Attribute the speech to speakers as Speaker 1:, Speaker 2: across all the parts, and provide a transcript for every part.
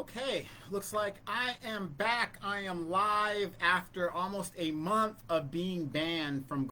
Speaker 1: Okay, looks like I am back. I am live after almost a month of being banned from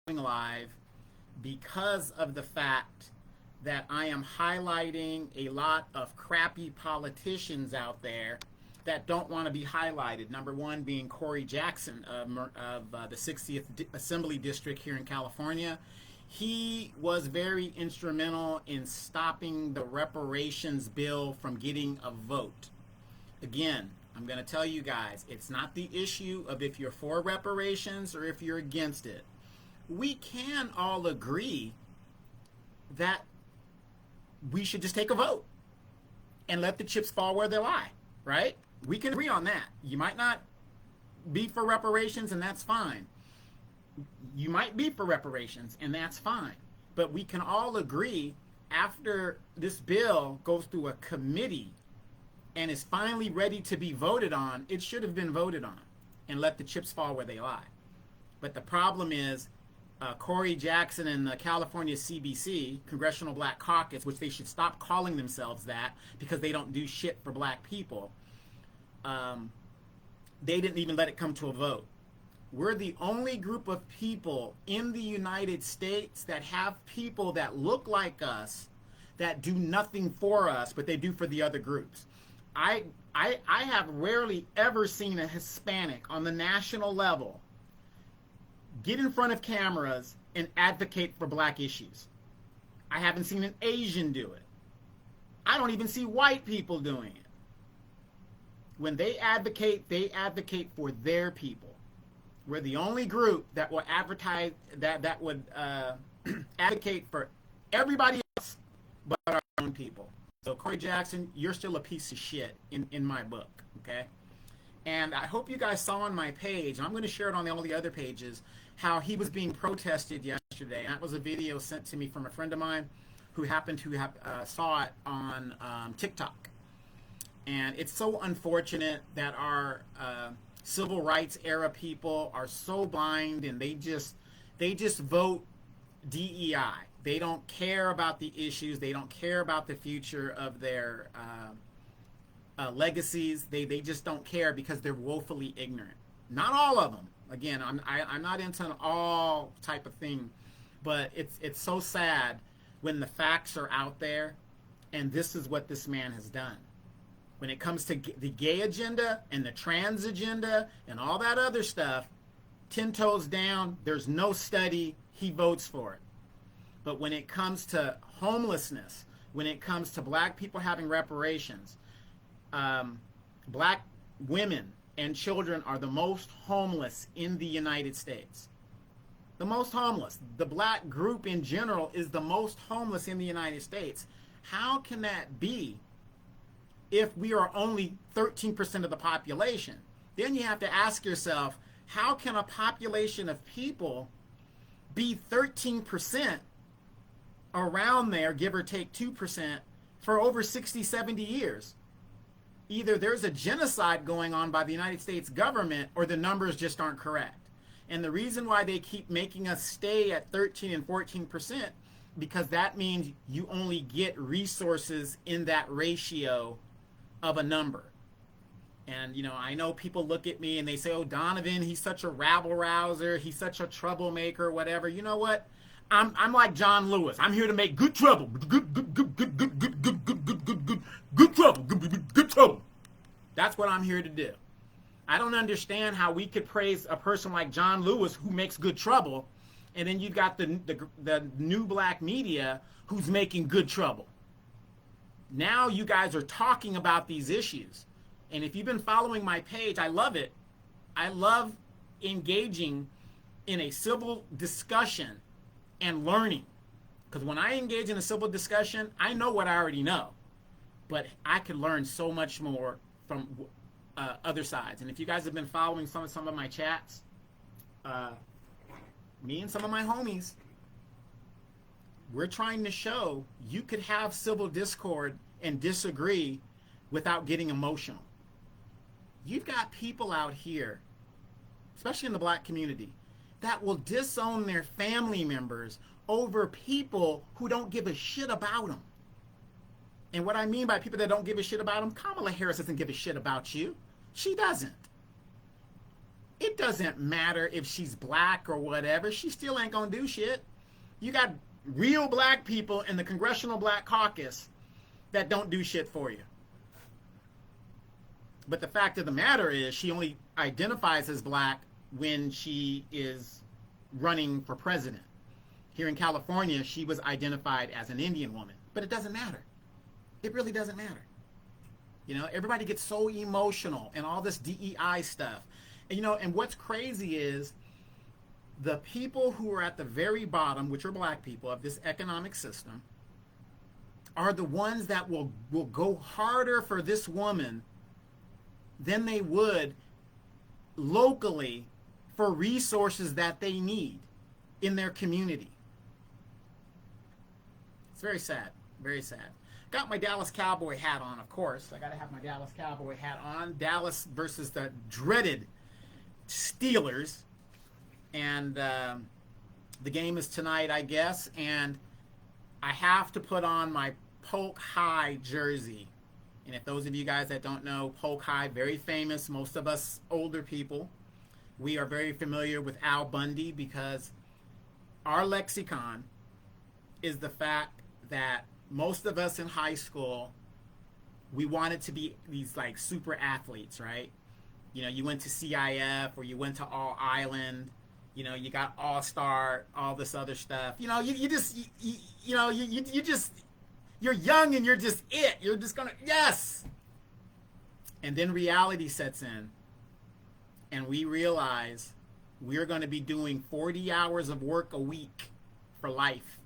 Speaker 1: going live because of the fact that I am highlighting a lot of crappy politicians out there that don't want to be highlighted. Number one being Corey Jackson of the 60th Assembly District here in California. He was very instrumental in stopping the reparations bill from getting a vote. Again, I'm going to tell you guys, it's not the issue of if you're for reparations or if you're against it. We can all agree that we should just take a vote and let the chips fall where they lie, right? We can agree on that. You might not be for reparations, and that's fine. You might be for reparations, and that's fine. But we can all agree after this bill goes through a committee and is finally ready to be voted on, it should have been voted on and let the chips fall where they lie. But the problem is Corey Jackson and the California CBC, Congressional Black Caucus, which they should stop calling themselves that because they don't do shit for black people, they didn't even let it come to a vote. We're the only group of people in the United States that have people that look like us that do nothing for us, but they do for the other groups. I have rarely ever seen a Hispanic on the national level get in front of cameras and advocate for black issues. I haven't seen an Asian do it. I don't even see white people doing it. When they advocate for their people. We're the only group that will advertise that would advocate for everybody else but our own people. So Corey Jackson, you're still a piece of shit in my book, okay? And I hope you guys saw on my page, and I'm going to share it on all the other pages, how he was being protested yesterday. And that was a video sent to me from a friend of mine who happened to have saw it on TikTok. And it's so unfortunate that our civil rights era people are so blind, and they just vote DEI. They don't care about the issues. They don't care about the future of their legacies. They just don't care because they're woefully ignorant. Not all of them. Again, I'm not into an all type of thing, but it's so sad when the facts are out there, and this is what this man has done. When it comes to the gay agenda and the trans agenda and all that other stuff, 10 toes down, there's no study, he votes for it. But when it comes to homelessness, when it comes to black people having reparations, black women and children are the most homeless in the United States. The most homeless. The black group in general is the most homeless in the United States. How can that be if we are only 13% of the population? Then you have to ask yourself, how can a population of people be 13% around there, give or take 2%, for over 60, 70 years? Either there's a genocide going on by the United States government, or the numbers just aren't correct. And the reason why they keep making us stay at 13 and 14%, because that means you only get resources in that ratio of a number. And, you know, I know people look at me and they say, oh, Donovan, he's such a rabble-rouser, he's such a troublemaker, whatever. You know what? I'm like John Lewis. I'm here to make good trouble. Good trouble. Good trouble. That's what I'm here to do. I don't understand how we could praise a person like John Lewis who makes good trouble, and then you've got the new black media who's making good trouble. Now you guys are talking about these issues. And if you've been following my page, I love it. I love engaging in a civil discussion and learning. Because when I engage in a civil discussion, I know what I already know. But I can learn so much more from other sides. And if you guys have been following some of my chats, me and some of my homies, we're trying to show you could have civil discord and disagree without getting emotional. You've got people out here, especially in the black community, that will disown their family members over people who don't give a shit about them. And what I mean by people that don't give a shit about them, Kamala Harris doesn't give a shit about you. She doesn't. It doesn't matter if she's black or whatever. She still ain't gonna do shit. You got real black people in the Congressional Black Caucus that don't do shit for you. But the fact of the matter is, she only identifies as black when she is running for president. Here in California, she was identified as an Indian woman. But it doesn't matter. It really doesn't matter. You know, everybody gets so emotional and all this DEI stuff. And, you know, and what's crazy is the people who are at the very bottom, which are black people of this economic system, are the ones that will go harder for this woman than they would locally for resources that they need in their community. It's very sad. Very sad. Got my Dallas Cowboy hat on, of course. I got to have my Dallas Cowboy hat on. Dallas versus the dreaded Steelers. And the game is tonight, I guess. And I have to put on my Polk High jersey. And if those of you guys that don't know, Polk High, very famous. Most of us older people, we are very familiar with Al Bundy because our lexicon is the fact that most of us in high school, we wanted to be these like super athletes, right? You know, you went to CIF or you went to All Island, you know, you got All-Star, all this other stuff. You know, you just you're young and you're just it. You're just gonna, yes. And then reality sets in and we realize we're going to be doing 40 hours of work a week for life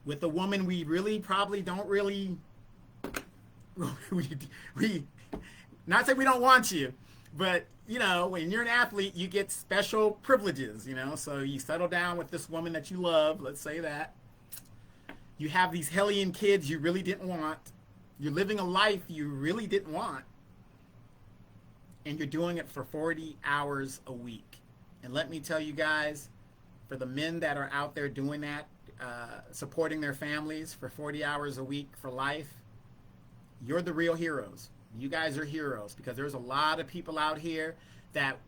Speaker 1: with a woman we really probably don't really, we not say we don't want you, but you know, when you're an athlete, you get special privileges, you know, so you settle down with this woman that you love, let's say that. You have these hellion kids you really didn't want. You're living a life you really didn't want. And you're doing it for 40 hours a week. And let me tell you guys, for the men that are out there doing that, supporting their families for 40 hours a week for life, you're the real heroes. You guys are heroes because there's a lot of people out here that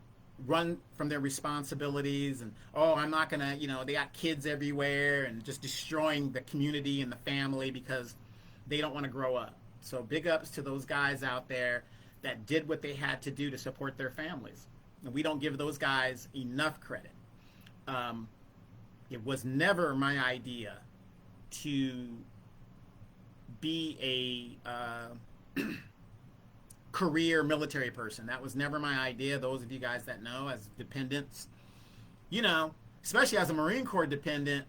Speaker 1: run from their responsibilities and, oh, I'm not going to, you know, they got kids everywhere and just destroying the community and the family because they don't want to grow up. So big ups to those guys out there that did what they had to do to support their families. And we don't give those guys enough credit. It was never my idea to be a career military person. That was never my idea. Those of you guys that know, as dependents, you know, especially as a Marine Corps dependent,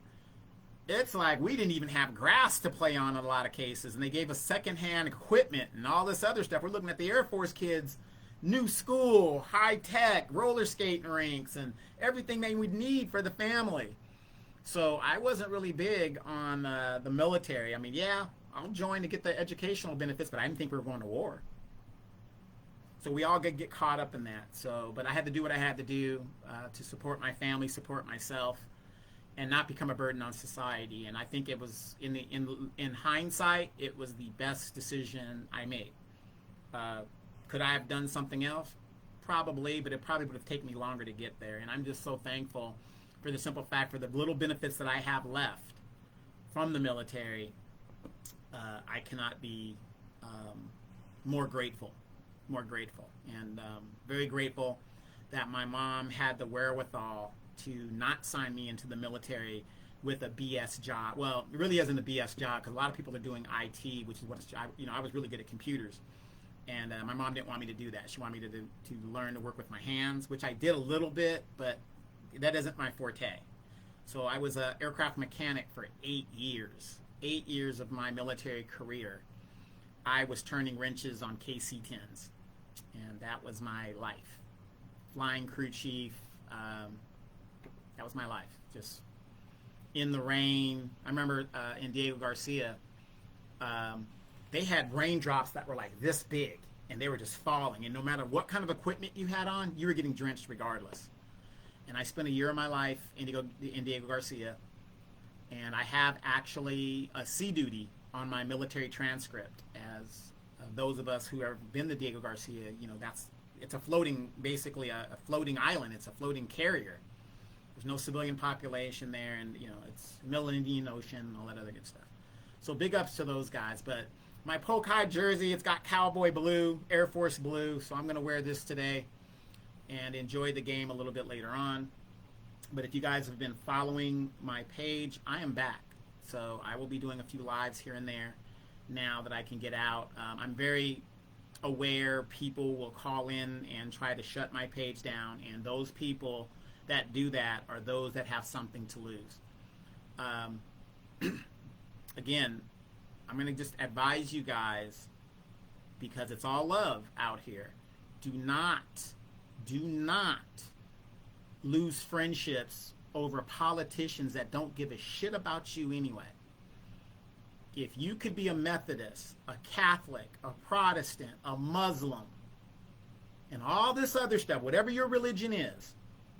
Speaker 1: it's like we didn't even have grass to play on in a lot of cases, and they gave us secondhand equipment and all this other stuff. We're looking at the Air Force kids, new school, high tech, roller skating rinks, and everything they would need for the family. So I wasn't really big on the military. I mean, yeah, I'll join to get the educational benefits, but I didn't think we were going to war. So we all get caught up in that. So, but I had to do what I had to do to support my family, support myself, and not become a burden on society. And I think it was, in hindsight, it was the best decision I made. Could I have done something else? Probably, but it probably would have taken me longer to get there. And I'm just so thankful for the simple fact, for the little benefits that I have left from the military. I cannot be more grateful. And very grateful that my mom had the wherewithal to not sign me into the military with a BS job. Well, it really isn't a BS job because a lot of people are doing IT, which is what it's, you know, I was really good at computers. And my mom didn't want me to do that. She wanted me to learn to work with my hands, which I did a little bit, but that isn't my forte. So I was an aircraft mechanic for 8 years. 8 years of my military career, I was turning wrenches on KC-10s. And that was my life. Flying crew chief, that was my life. Just in the rain. I remember in Diego Garcia, they had raindrops that were like this big, and they were just falling. And no matter what kind of equipment you had on, you were getting drenched regardless. And I spent a year of my life in Diego Garcia, and I have actually a sea duty on my military transcript as those of us who have been to Diego Garcia, it's a floating, basically a floating island. It's a floating carrier. There's no civilian population there, and it's middle of the Indian Ocean and all that other good stuff. So big ups to those guys. But my Polk High jersey, it's got Cowboy blue, Air Force blue, so I'm going to wear this today and enjoy the game a little bit later on. But if you guys have been following my page, I am back. So I will be doing a few lives here and there now that I can get out. I'm very aware people will call in and try to shut my page down, and those people that do that are those that have something to lose. Again, I'm going to just advise you guys, because it's all love out here, do not lose friendships over politicians that don't give a shit about you anyway. If you could be a Methodist, a Catholic, a Protestant, a Muslim, and all this other stuff, whatever your religion is,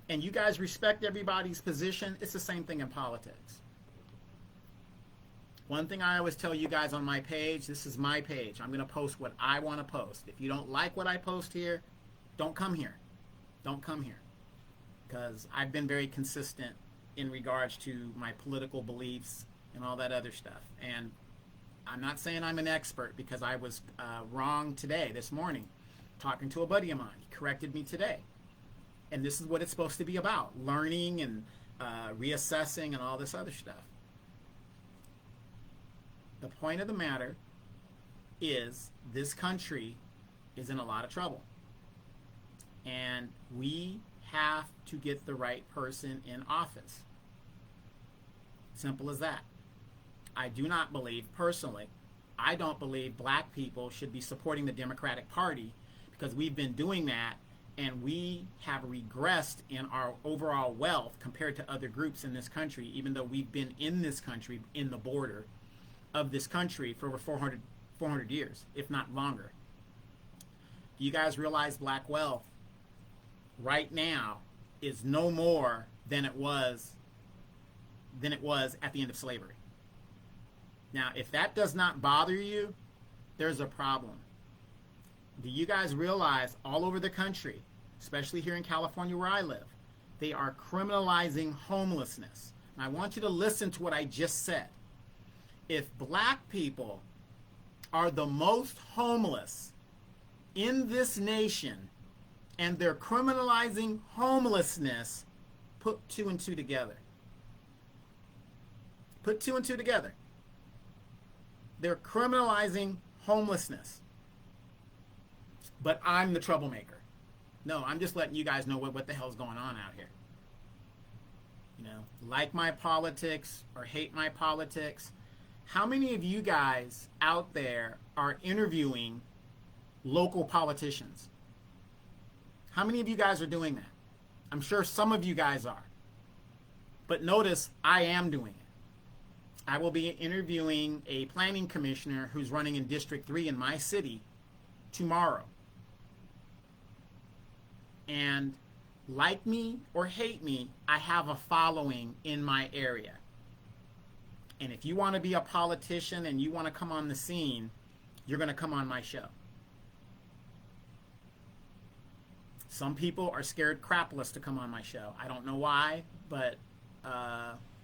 Speaker 1: and you guys respect everybody's position, it's the same thing in politics. One thing I always tell you guys on my page, this is my page. I'm going to post what I want to post. If you don't like what I post here, don't come here. Don't come here. Because I've been very consistent in regards to my political beliefs and all that other stuff. And I'm not saying I'm an expert, because I was wrong today, this morning, talking to a buddy of mine. He corrected me today. And this is what it's supposed to be about, learning and reassessing and all this other stuff. The point of the matter is this country is in a lot of trouble. And we have to get the right person in office. Simple as that. I do not believe, personally, I don't believe black people should be supporting the Democratic Party, because we've been doing that and we have regressed in our overall wealth compared to other groups in this country, even though we've been in this country, in the border of this country for over 400 years, if not longer. Do you guys realize black wealth right now is no more than it was at the end of slavery? Now, if that does not bother you, there's a problem. Do you guys realize all over the country, especially here in California where I live, they are criminalizing homelessness? And I want you to listen to what I just said. If black people are the most homeless in this nation and they're criminalizing homelessness, put two and two together. Put two and two together. They're criminalizing homelessness. But I'm the troublemaker. No, I'm just letting you guys know what the hell's going on out here. Like my politics or hate my politics. How many of you guys out there are interviewing local politicians? How many of you guys are doing that? I'm sure some of you guys are. But notice, I am doing it. I will be interviewing a planning commissioner who's running in District 3 in my city tomorrow. And like me or hate me, I have a following in my area. And if you want to be a politician and you want to come on the scene, you're going to come on my show. Some people are scared crapless to come on my show. I don't know why, but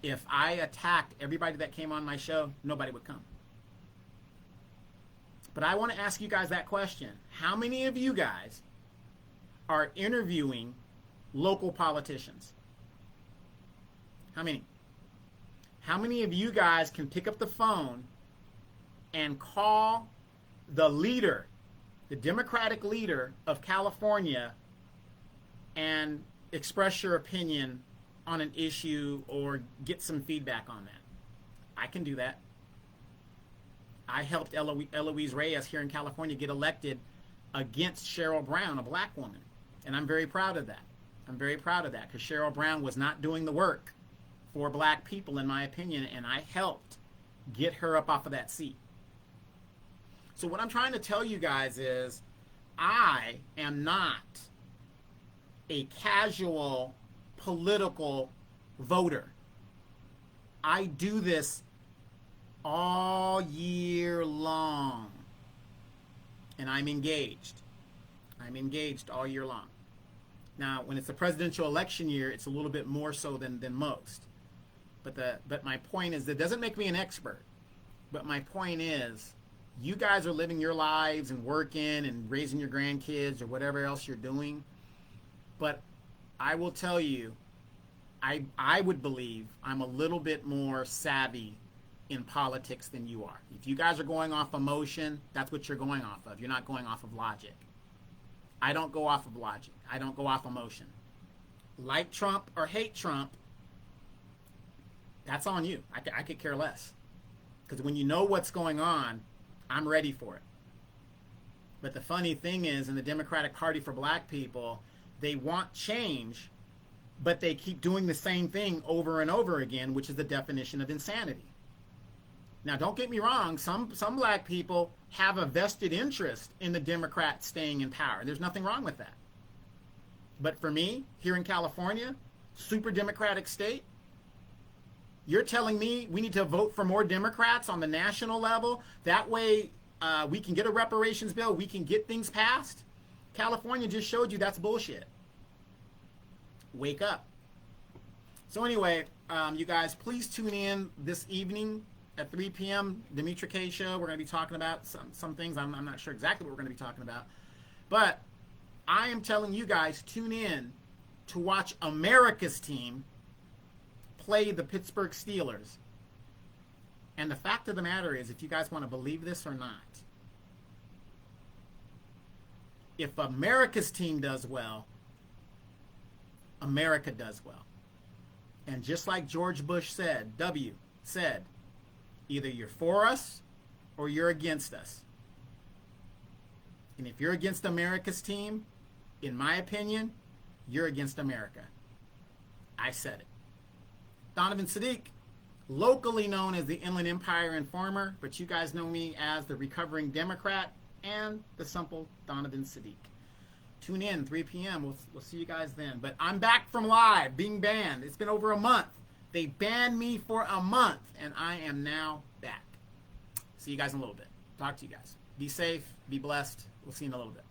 Speaker 1: if I attacked everybody that came on my show, nobody would come. But I want to ask you guys that question. How many of you guys are interviewing local politicians? How many? How many of you guys can pick up the phone and call the leader, the Democratic leader of California, and express your opinion on an issue or get some feedback on that? I can do that. I helped Eloise Reyes here in California get elected against Cheryl Brown, a black woman. And I'm very proud of that. I'm very proud of that, because Cheryl Brown was not doing the work for black people, in my opinion, and I helped get her up off of that seat. So what I'm trying to tell you guys is, I am not a casual political voter. I do this all year long. And I'm engaged. I'm engaged all year long. Now, when it's a presidential election year, it's a little bit more so than most. But my point is, that doesn't make me an expert. But my point is, you guys are living your lives and working and raising your grandkids or whatever else you're doing. But I will tell you, I would believe I'm a little bit more savvy in politics than you are. If you guys are going off emotion, that's what you're going off of. You're not going off of logic. I don't go off of logic. I don't go off emotion. Like Trump or hate Trump, that's on you. I could care less. Because when you know what's going on, I'm ready for it. But the funny thing is, in the Democratic Party for black people, they want change, but they keep doing the same thing over and over again, which is the definition of insanity. Now, don't get me wrong. Some black people have a vested interest in the Democrats staying in power. There's nothing wrong with that. But for me, here in California, super Democratic state, you're telling me we need to vote for more Democrats on the national level? That way we can get a reparations bill, we can get things passed? California just showed you that's bullshit. Wake up. So anyway, you guys, please tune in this evening at 3 p.m. Dimitri K show. We're going to be talking about some things. I'm not sure exactly what we're going to be talking about. But I am telling you guys, tune in to watch America's team play the Pittsburgh Steelers. And the fact of the matter is, if you guys want to believe this or not, if America's team does well, America does well. And just like George Bush said, W said, either you're for us or you're against us. And if you're against America's team, in my opinion, you're against America. I said it. Donovan Sadiq, locally known as the Inland Empire Informer, but you guys know me as the Recovering Democrat and the Simple Donovan Sadiq. Tune in, 3 p.m. We'll see you guys then. But I'm back from live, being banned. It's been over a month. They banned me for a month, and I am now back. See you guys in a little bit. Talk to you guys. Be safe. Be blessed. We'll see you in a little bit.